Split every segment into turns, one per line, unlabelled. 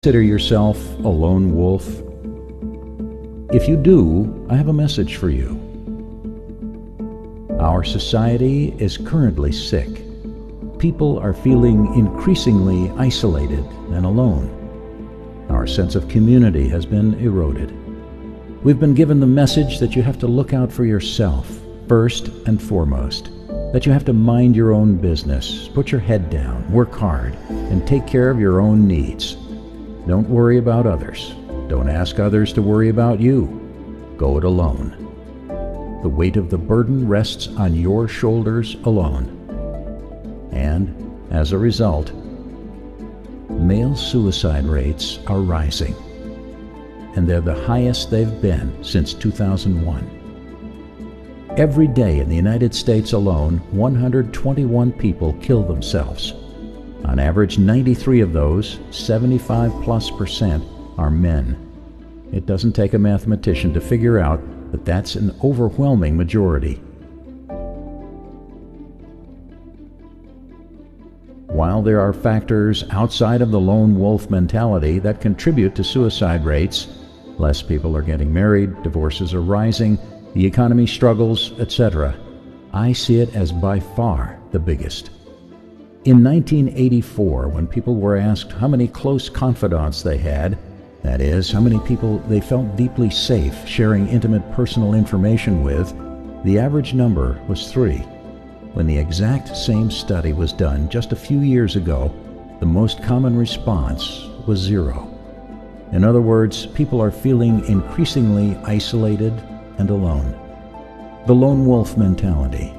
Consider yourself a lone wolf? If you do, I have a message for you. Our society is currently sick. People are feeling increasingly isolated and alone. Our sense of community has been eroded. We've been given the message that you have to look out for yourself, first and foremost. That you have to mind your own business, put your head down, work hard, and take care of your own needs. Don't worry about others. Don't ask others to worry about you. Go it alone. The weight of the burden rests on your shoulders alone. And, as a result, male suicide rates are rising. And they're the highest they've been since 2001. Every day in the United States alone, 121 people kill themselves. On average, 93 of those, 75+%, are men. It doesn't take a mathematician to figure out that that's an overwhelming majority. While there are factors outside of the lone wolf mentality that contribute to suicide rates, less people are getting married, divorces are rising, the economy struggles, etc., I see it as by far the biggest. In 1984, when people were asked how many close confidants they had, that is, how many people they felt deeply safe sharing intimate personal information with, the average number was 3. When the exact same study was done just a few years ago, the most common response was 0. In other words, people are feeling increasingly isolated and alone. The lone wolf mentality.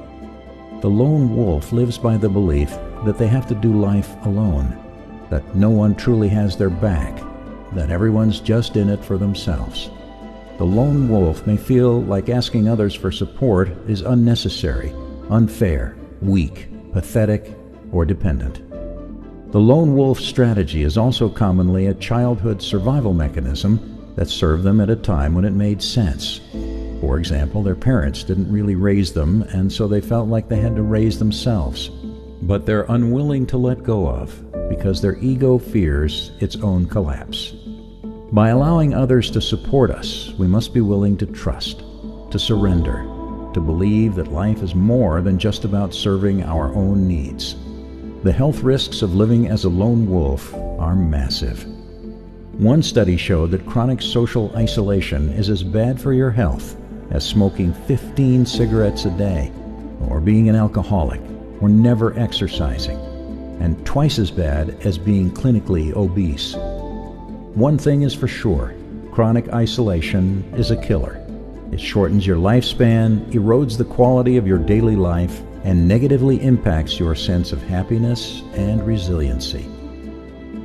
The lone wolf lives by the belief that they have to do life alone, that no one truly has their back, that everyone's just in it for themselves. The lone wolf may feel like asking others for support is unnecessary, unfair, weak, pathetic, or dependent. The lone wolf strategy is also commonly a childhood survival mechanism that served them at a time when it made sense. For example, their parents didn't really raise them, and so they felt like they had to raise themselves. But they're unwilling to let go of, because their ego fears its own collapse. By allowing others to support us, we must be willing to trust, to surrender, to believe that life is more than just about serving our own needs. The health risks of living as a lone wolf are massive. One study showed that chronic social isolation is as bad for your health as smoking 15 cigarettes a day, or being an alcoholic, or never exercising, and twice as bad as being clinically obese. One thing is for sure, chronic isolation is a killer. It shortens your lifespan, erodes the quality of your daily life, and negatively impacts your sense of happiness and resiliency.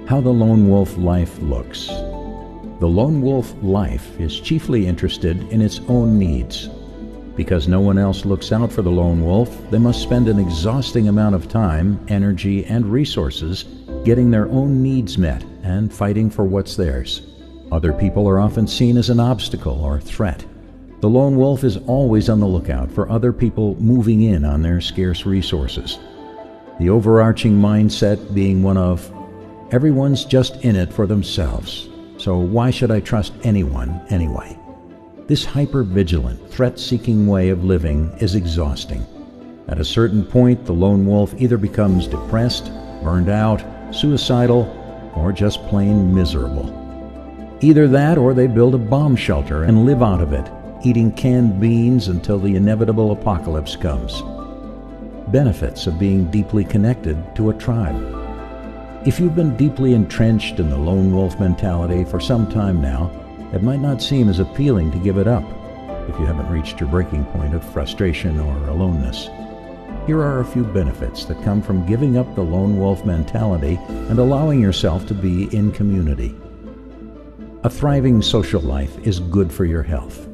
How the lone wolf life looks. The lone wolf life is chiefly interested in its own needs. Because no one else looks out for the lone wolf, they must spend an exhausting amount of time, energy, and resources getting their own needs met and fighting for what's theirs. Other people are often seen as an obstacle or threat. The lone wolf is always on the lookout for other people moving in on their scarce resources. The overarching mindset being one of, everyone's just in it for themselves, so why should I trust anyone anyway? This hyper-vigilant, threat-seeking way of living is exhausting. At a certain point, the lone wolf either becomes depressed, burned out, suicidal, or just plain miserable. Either that or they build a bomb shelter and live out of it, eating canned beans until the inevitable apocalypse comes. Benefits of being deeply connected to a tribe. If you've been deeply entrenched in the lone wolf mentality for some time now, it might not seem as appealing to give it up if you haven't reached your breaking point of frustration or aloneness. Here are a few benefits that come from giving up the lone wolf mentality and allowing yourself to be in community. A thriving social life is good for your health.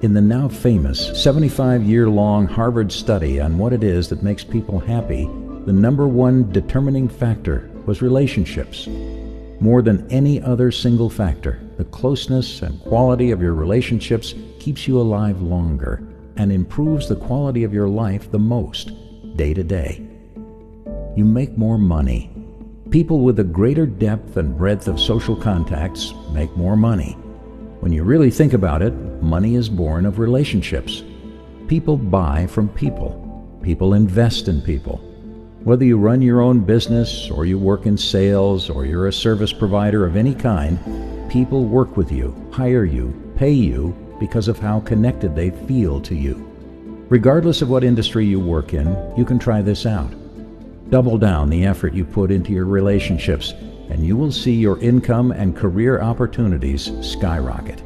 In the now famous 75-year-long Harvard study on what it is that makes people happy, the number one determining factor was relationships. More than any other single factor, the closeness and quality of your relationships keeps you alive longer and improves the quality of your life the most, day to day. You make more money. People with a greater depth and breadth of social contacts make more money. When you really think about it, money is born of relationships. People buy from people. People invest in people. Whether you run your own business, or you work in sales, or you're a service provider of any kind, people work with you, hire you, pay you because of how connected they feel to you. Regardless of what industry you work in, you can try this out. Double down the effort you put into your relationships, and you will see your income and career opportunities skyrocket.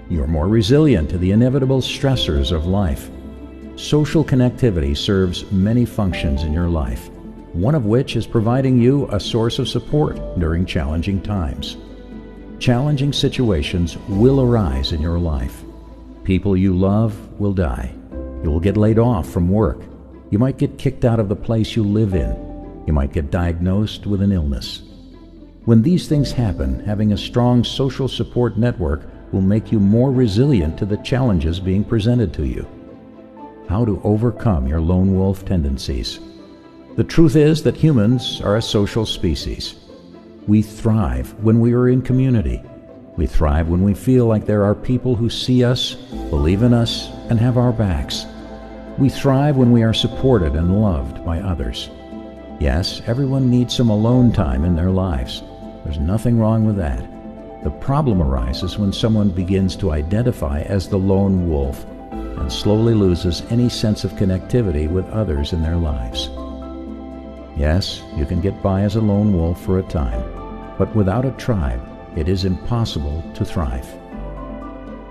You're more resilient to the inevitable stressors of life. Social connectivity serves many functions in your life, one of which is providing you a source of support during challenging times. Challenging situations will arise in your life. People you love will die. You will get laid off from work. You might get kicked out of the place you live in. You might get diagnosed with an illness. When these things happen, having a strong social support network will make you more resilient to the challenges being presented to you. How to overcome your lone wolf tendencies. The truth is that humans are a social species. We thrive when we are in community. We thrive when we feel like there are people who see us, believe in us, and have our backs. We thrive when we are supported and loved by others. Yes, everyone needs some alone time in their lives. There's nothing wrong with that. The problem arises when someone begins to identify as the lone wolf and slowly loses any sense of connectivity with others in their lives. Yes, you can get by as a lone wolf for a time, but without a tribe, it is impossible to thrive.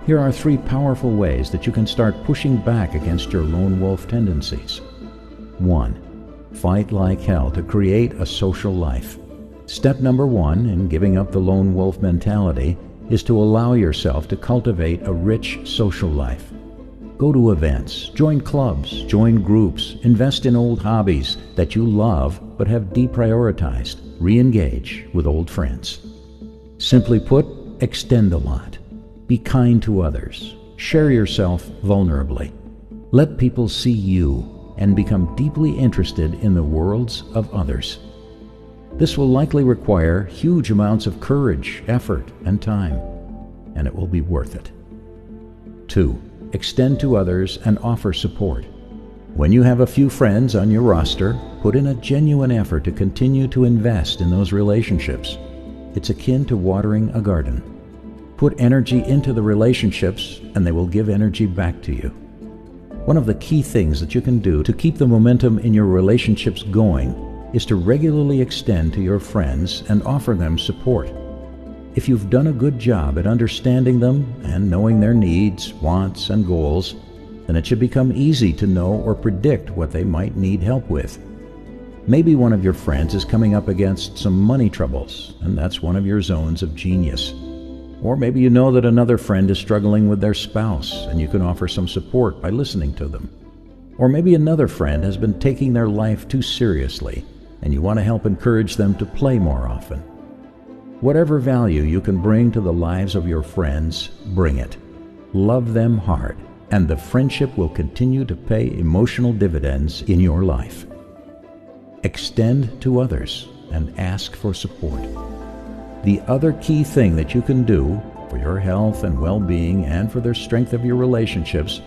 Here are 3 powerful ways that you can start pushing back against your lone wolf tendencies. 1. Fight like hell to create a social life. Step number 1 in giving up the lone wolf mentality is to allow yourself to cultivate a rich social life. Go to events, join clubs, join groups, invest in old hobbies that you love but have deprioritized. Re-engage with old friends. Simply put, extend a lot. Be kind to others. Share yourself vulnerably. Let people see you and become deeply interested in the worlds of others. This will likely require huge amounts of courage, effort, and time, and it will be worth it. 2. Extend to others and offer support. When you have a few friends on your roster, put in a genuine effort to continue to invest in those relationships. It's akin to watering a garden. Put energy into the relationships, and they will give energy back to you. One of the key things that you can do to keep the momentum in your relationships going is to regularly extend to your friends and offer them support. If you've done a good job at understanding them and knowing their needs, wants, and goals, then it should become easy to know or predict what they might need help with. Maybe one of your friends is coming up against some money troubles, and that's one of your zones of genius. Or maybe you know that another friend is struggling with their spouse, and you can offer some support by listening to them. Or maybe another friend has been taking their life too seriously, and you want to help encourage them to play more often. Whatever value you can bring to the lives of your friends, bring it. Love them hard, and the friendship will continue to pay emotional dividends in your life. Extend to others and ask for support. The other key thing that you can do for your health and well-being and for the strength of your relationships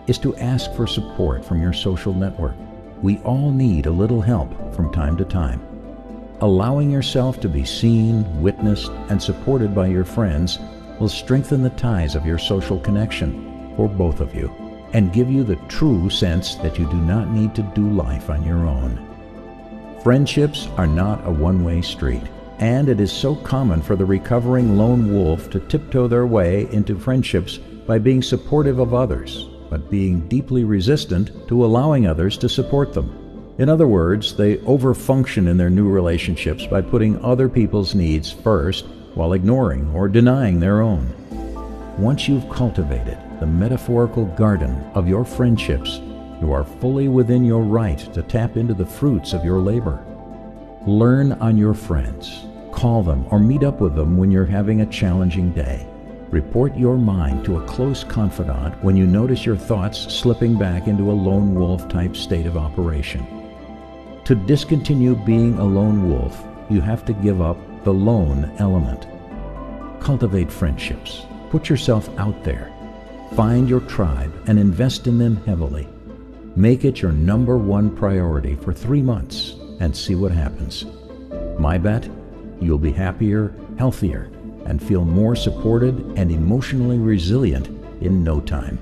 is to ask for support from your social network. We all need a little help from time to time. Allowing yourself to be seen, witnessed, and supported by your friends will strengthen the ties of your social connection for both of you and give you the true sense that you do not need to do life on your own. Friendships are not a one-way street, and it is so common for the recovering lone wolf to tiptoe their way into friendships by being supportive of others, but being deeply resistant to allowing others to support them. In other words, they overfunction in their new relationships by putting other people's needs first while ignoring or denying their own. Once you've cultivated the metaphorical garden of your friendships, you are fully within your right to tap into the fruits of your labor. Learn on your friends. Call them or meet up with them when you're having a challenging day. Report your mind to a close confidant when you notice your thoughts slipping back into a lone wolf type state of operation. To discontinue being a lone wolf, you have to give up the lone element. Cultivate friendships. Put yourself out there. Find your tribe and invest in them heavily. Make it your number one priority for 3 months and see what happens. My bet, you'll be happier, healthier, and feel more supported and emotionally resilient in no time.